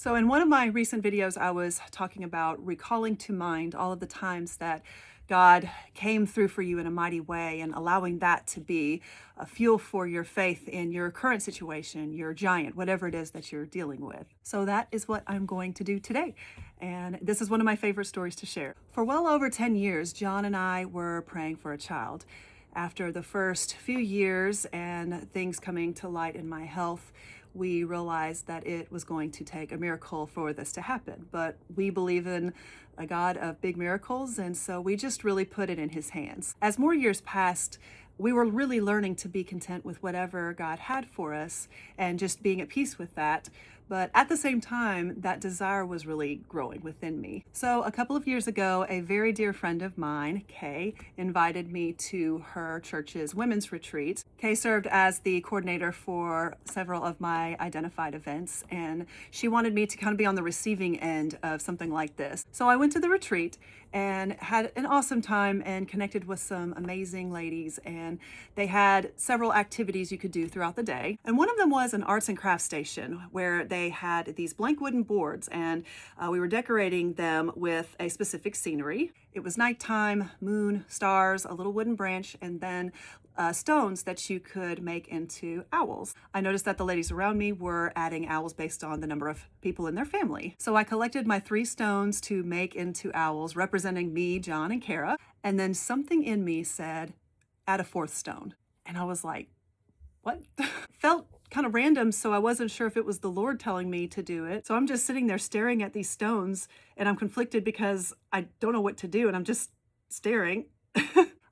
So in one of my recent videos, I was talking about recalling to mind all of the times that God came through for you in a mighty way and allowing that to be a fuel for your faith in your current situation, your giant, whatever it is that you're dealing with. So that is what I'm going to do today. And this is one of my favorite stories to share. For well over 10 years, John and I were praying for a child. After the first few years and things coming to light in my health, we realized that it was going to take a miracle for this to happen. But we believe in a God of big miracles, and so we just really put it in His hands. As more years passed, we were really learning to be content with whatever God had for us and just being at peace with that. But at the same time, that desire was really growing within me. So a couple of years ago, a very dear friend of mine, Kay, invited me to her church's women's retreat. Kay served as the coordinator for several of my identified events, and she wanted me to kind of be on the receiving end of something like this. So I went to the retreat and had an awesome time and connected with some amazing ladies, and they had several activities you could do throughout the day. And one of them was an arts and crafts station where they had these blank wooden boards, and we were decorating them with a specific scenery. It was nighttime, moon, stars, a little wooden branch, and then stones that you could make into owls. I noticed that the ladies around me were adding owls based on the number of people in their family. So I collected my 3 stones to make into owls representing me, John, and Kara. And then something in me said, add a 4th stone. And I was like, what? Felt kind of random, so I wasn't sure if it was the Lord telling me to do it. So I'm just sitting there staring at these stones, and I'm conflicted because I don't know what to do, and I'm just staring.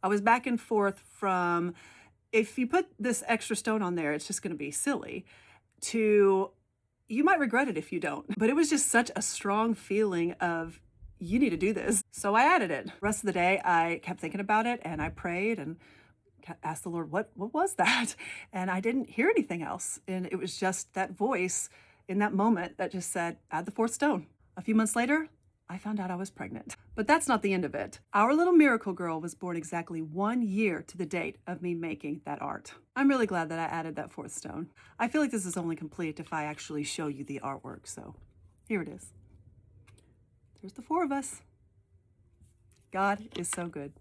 I was back and forth from, if you put this extra stone on there, it's just going to be silly, to you might regret it if you don't. But it was just such a strong feeling of, you need to do this. So I added it. The rest of the day, I kept thinking about it, and I prayed and asked the Lord, what was that? And I didn't hear anything else. And it was just that voice in that moment that just said, add the 4th stone. A few months later, I found out I was pregnant. But that's not the end of it. Our little miracle girl was born exactly 1 year to the date of me making that art. I'm really glad that I added that 4th stone. I feel like this is only complete if I actually show you the artwork. So here it is. There's the 4 of us. God is so good.